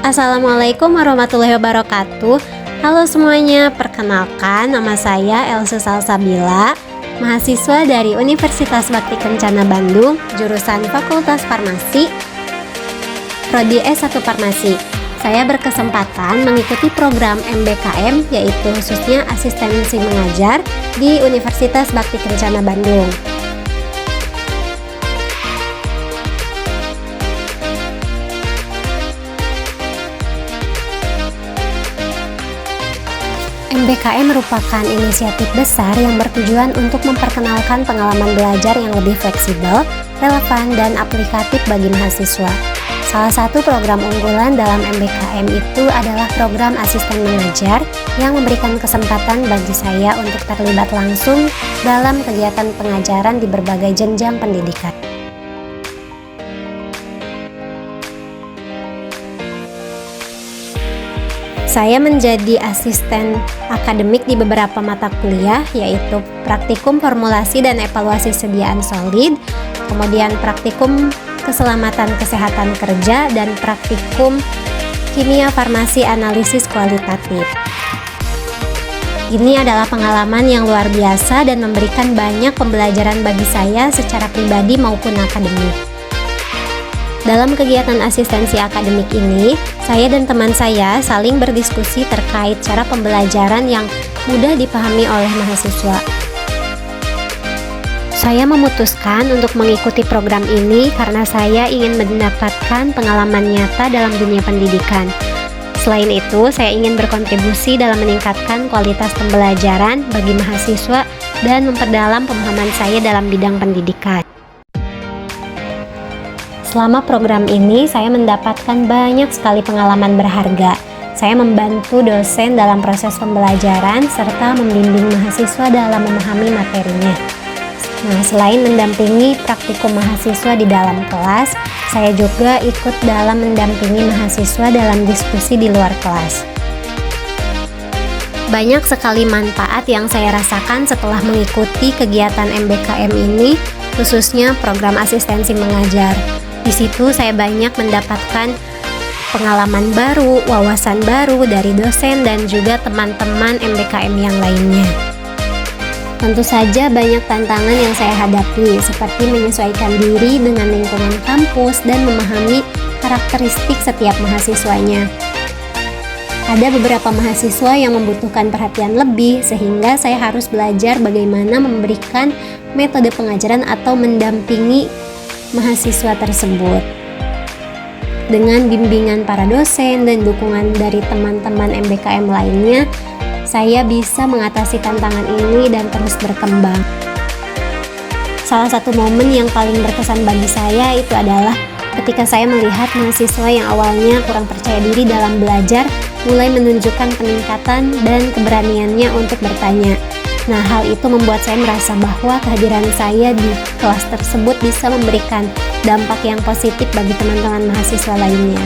Assalamualaikum warahmatullahi wabarakatuh. Halo semuanya, perkenalkan nama saya Elsa Salsabila, mahasiswa dari Universitas Bakti Kencana Bandung, jurusan Fakultas Farmasi, Prodi S1 Farmasi. Saya berkesempatan mengikuti program MBKM, yaitu khususnya asistensi mengajar di Universitas Bakti Kencana Bandung. MBKM merupakan inisiatif besar yang bertujuan untuk memperkenalkan pengalaman belajar yang lebih fleksibel, relevan, dan aplikatif bagi mahasiswa. Salah satu program unggulan dalam MBKM itu adalah program asisten mengajar yang memberikan kesempatan bagi saya untuk terlibat langsung dalam kegiatan pengajaran di berbagai jenjang pendidikan. Saya menjadi asisten akademik di beberapa mata kuliah, yaitu praktikum formulasi dan evaluasi sediaan solid, kemudian praktikum keselamatan kesehatan kerja, dan praktikum kimia farmasi analisis kualitatif. Ini adalah pengalaman yang luar biasa dan memberikan banyak pembelajaran bagi saya secara pribadi maupun akademik. Dalam kegiatan asistensi akademik ini, saya dan teman saya saling berdiskusi terkait cara pembelajaran yang mudah dipahami oleh mahasiswa. Saya memutuskan untuk mengikuti program ini karena saya ingin mendapatkan pengalaman nyata dalam dunia pendidikan. Selain itu, saya ingin berkontribusi dalam meningkatkan kualitas pembelajaran bagi mahasiswa dan memperdalam pemahaman saya dalam bidang pendidikan. Selama program ini, saya mendapatkan banyak sekali pengalaman berharga. Saya membantu dosen dalam proses pembelajaran serta membimbing mahasiswa dalam memahami materinya. Nah, selain mendampingi praktikum mahasiswa di dalam kelas, saya juga ikut dalam mendampingi mahasiswa dalam diskusi di luar kelas. Banyak sekali manfaat yang saya rasakan setelah mengikuti kegiatan MBKM ini, khususnya program asistensi mengajar. Di situ saya banyak mendapatkan pengalaman baru, wawasan baru dari dosen dan juga teman-teman MBKM yang lainnya. Tentu saja banyak tantangan yang saya hadapi, seperti menyesuaikan diri dengan lingkungan kampus dan memahami karakteristik setiap mahasiswanya. Ada beberapa mahasiswa yang membutuhkan perhatian lebih, sehingga saya harus belajar bagaimana memberikan metode pengajaran atau mendampingi mahasiswa tersebut. Dengan bimbingan para dosen dan dukungan dari teman-teman MBKM lainnya, saya bisa mengatasi tantangan ini dan terus berkembang. Salah satu momen yang paling berkesan bagi saya itu adalah ketika saya melihat mahasiswa yang awalnya kurang percaya diri dalam belajar mulai menunjukkan peningkatan dan keberaniannya untuk bertanya. Nah, hal itu membuat saya merasa bahwa kehadiran saya di kelas tersebut bisa memberikan dampak yang positif bagi teman-teman mahasiswa lainnya.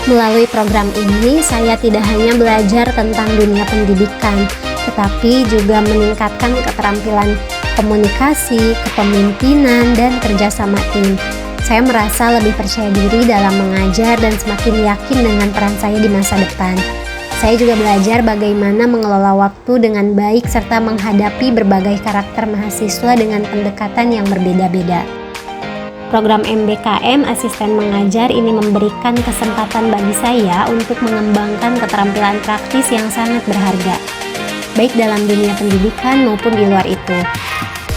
Melalui program ini, saya tidak hanya belajar tentang dunia pendidikan, tetapi juga meningkatkan keterampilan komunikasi, kepemimpinan, dan kerjasama tim. Saya merasa lebih percaya diri dalam mengajar dan semakin yakin dengan peran saya di masa depan. Saya juga belajar bagaimana mengelola waktu dengan baik serta menghadapi berbagai karakter mahasiswa dengan pendekatan yang berbeda-beda. Program MBKM Asisten Mengajar ini memberikan kesempatan bagi saya untuk mengembangkan keterampilan praktis yang sangat berharga, baik dalam dunia pendidikan maupun di luar itu.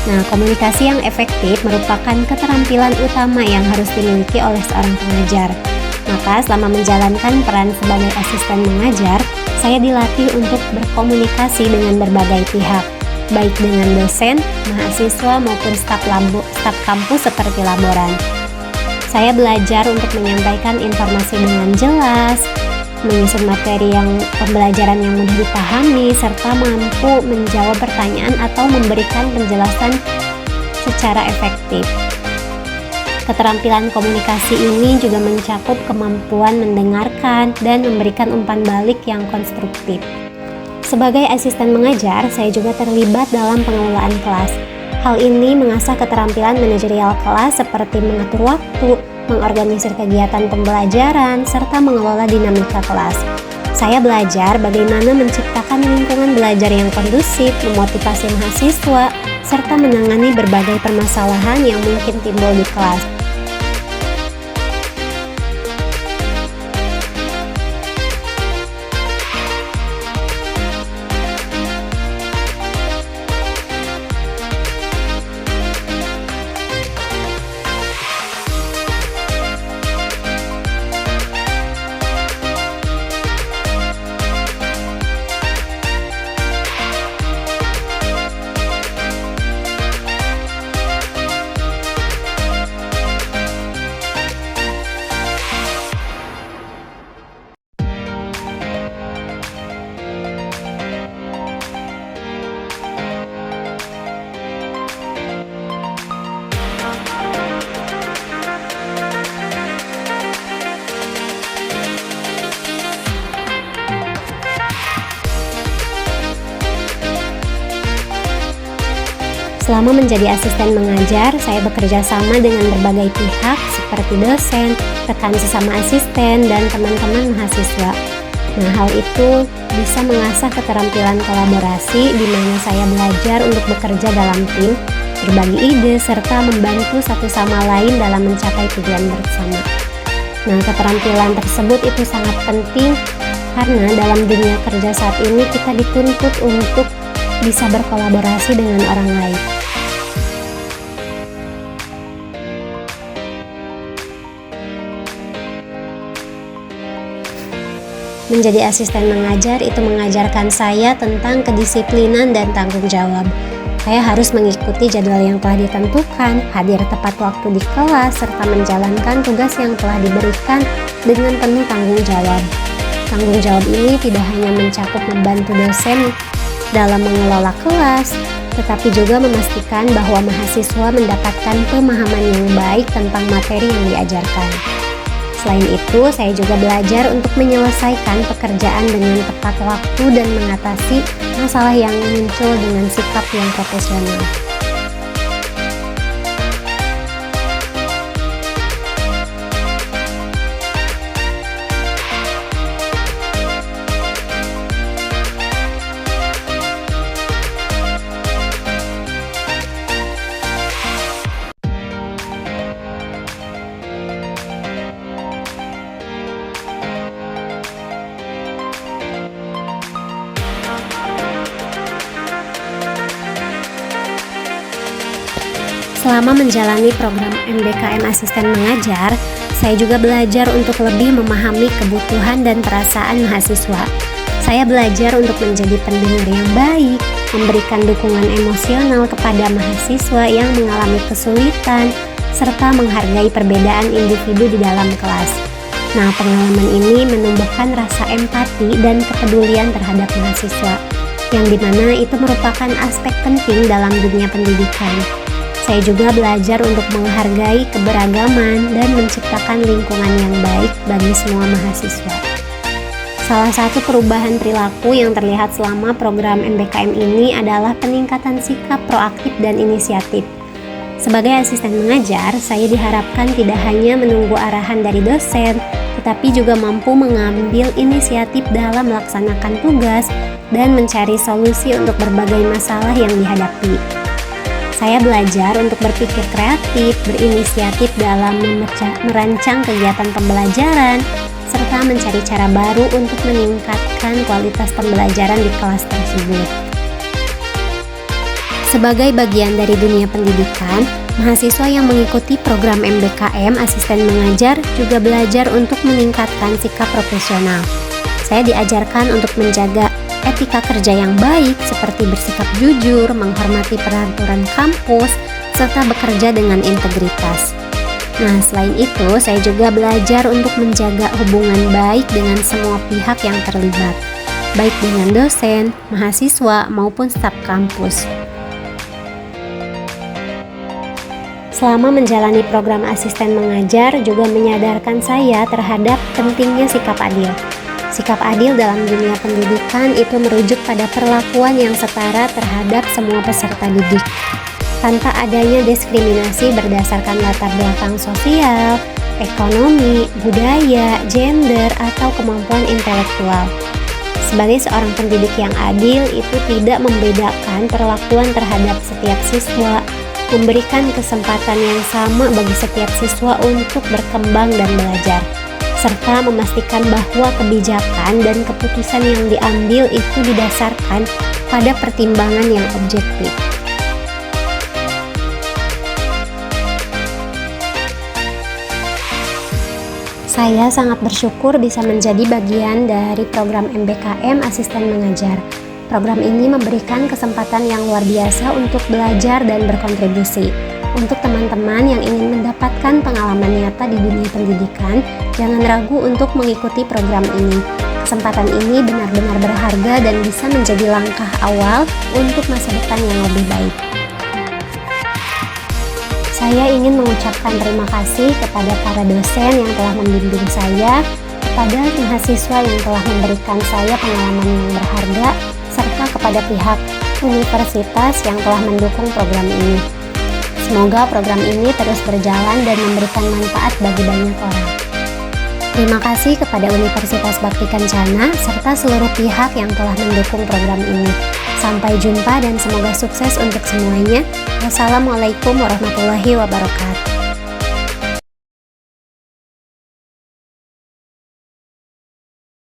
Nah, komunikasi yang efektif merupakan keterampilan utama yang harus dimiliki oleh seorang pengajar. Maka selama menjalankan peran sebagai asisten mengajar, saya dilatih untuk berkomunikasi dengan berbagai pihak, baik dengan dosen, mahasiswa maupun staf kampus seperti laboran. Saya belajar untuk menyampaikan informasi dengan jelas, menyusun materi pembelajaran yang mudah dipahami, serta mampu menjawab pertanyaan atau memberikan penjelasan secara efektif. Keterampilan komunikasi ini juga mencakup kemampuan mendengarkan dan memberikan umpan balik yang konstruktif. Sebagai asisten mengajar, saya juga terlibat dalam pengelolaan kelas. Hal ini mengasah keterampilan manajerial kelas seperti mengatur waktu, mengorganisir kegiatan pembelajaran, serta mengelola dinamika kelas. Saya belajar bagaimana menciptakan lingkungan belajar yang kondusif, memotivasi mahasiswa, serta menangani berbagai permasalahan yang mungkin timbul di kelas. Selama menjadi asisten mengajar, saya bekerja sama dengan berbagai pihak seperti dosen, rekan sesama asisten, dan teman-teman mahasiswa. Nah, hal itu bisa mengasah keterampilan kolaborasi di mana saya belajar untuk bekerja dalam tim, berbagi ide, serta membantu satu sama lain dalam mencapai tujuan bersama. Nah, keterampilan tersebut itu sangat penting karena dalam dunia kerja saat ini kita dituntut untuk bisa berkolaborasi dengan orang lain. Menjadi asisten mengajar itu mengajarkan saya tentang kedisiplinan dan tanggung jawab. Saya harus mengikuti jadwal yang telah ditentukan, hadir tepat waktu di kelas, serta menjalankan tugas yang telah diberikan dengan penuh tanggung jawab. Tanggung jawab ini tidak hanya mencakup membantu dosen dalam mengelola kelas, tetapi juga memastikan bahwa mahasiswa mendapatkan pemahaman yang baik tentang materi yang diajarkan. Selain itu, saya juga belajar untuk menyelesaikan pekerjaan dengan tepat waktu dan mengatasi masalah yang muncul dengan sikap yang profesional. Selama menjalani program MBKM Asisten Mengajar, saya juga belajar untuk lebih memahami kebutuhan dan perasaan mahasiswa. Saya belajar untuk menjadi pendengar yang baik, memberikan dukungan emosional kepada mahasiswa yang mengalami kesulitan, serta menghargai perbedaan individu di dalam kelas. Nah, pengalaman ini menumbuhkan rasa empati dan kepedulian terhadap mahasiswa, yang dimana itu merupakan aspek penting dalam dunia pendidikan. Saya juga belajar untuk menghargai keberagaman dan menciptakan lingkungan yang baik bagi semua mahasiswa. Salah satu perubahan perilaku yang terlihat selama program MBKM ini adalah peningkatan sikap proaktif dan inisiatif. Sebagai asisten mengajar, saya diharapkan tidak hanya menunggu arahan dari dosen, tetapi juga mampu mengambil inisiatif dalam melaksanakan tugas dan mencari solusi untuk berbagai masalah yang dihadapi. Saya belajar untuk berpikir kreatif, berinisiatif dalam merancang kegiatan pembelajaran, serta mencari cara baru untuk meningkatkan kualitas pembelajaran di kelas tersebut. Sebagai bagian dari dunia pendidikan, mahasiswa yang mengikuti program MBKM Asisten Mengajar juga belajar untuk meningkatkan sikap profesional. Saya diajarkan untuk menjaga etika kerja yang baik seperti bersikap jujur, menghormati peraturan kampus, serta bekerja dengan integritas. Nah, selain itu, saya juga belajar untuk menjaga hubungan baik dengan semua pihak yang terlibat, baik dengan dosen, mahasiswa, maupun staf kampus. Selama menjalani program asisten mengajar juga menyadarkan saya terhadap pentingnya sikap adil. Sikap adil dalam dunia pendidikan itu merujuk pada perlakuan yang setara terhadap semua peserta didik, tanpa adanya diskriminasi berdasarkan latar belakang sosial, ekonomi, budaya, gender, atau kemampuan intelektual. Sebagai seorang pendidik yang adil, itu tidak membedakan perlakuan terhadap setiap siswa, memberikan kesempatan yang sama bagi setiap siswa untuk berkembang dan belajar, serta memastikan bahwa kebijakan dan keputusan yang diambil itu didasarkan pada pertimbangan yang objektif. Saya sangat bersyukur bisa menjadi bagian dari program MBKM Asisten Mengajar. Program ini memberikan kesempatan yang luar biasa untuk belajar dan berkontribusi. Untuk teman-teman yang ingin mendapatkan pengalaman nyata di dunia pendidikan, jangan ragu untuk mengikuti program ini. Kesempatan ini benar-benar berharga dan bisa menjadi langkah awal untuk masa depan yang lebih baik. Saya ingin mengucapkan terima kasih kepada para dosen yang telah membimbing saya, kepada mahasiswa yang telah memberikan saya pengalaman yang berharga, serta kepada pihak universitas yang telah mendukung program ini. Semoga program ini terus berjalan dan memberikan manfaat bagi banyak orang. Terima kasih kepada Universitas Bakti Kencana serta seluruh pihak yang telah mendukung program ini. Sampai jumpa dan semoga sukses untuk semuanya. Wassalamualaikum warahmatullahi wabarakatuh.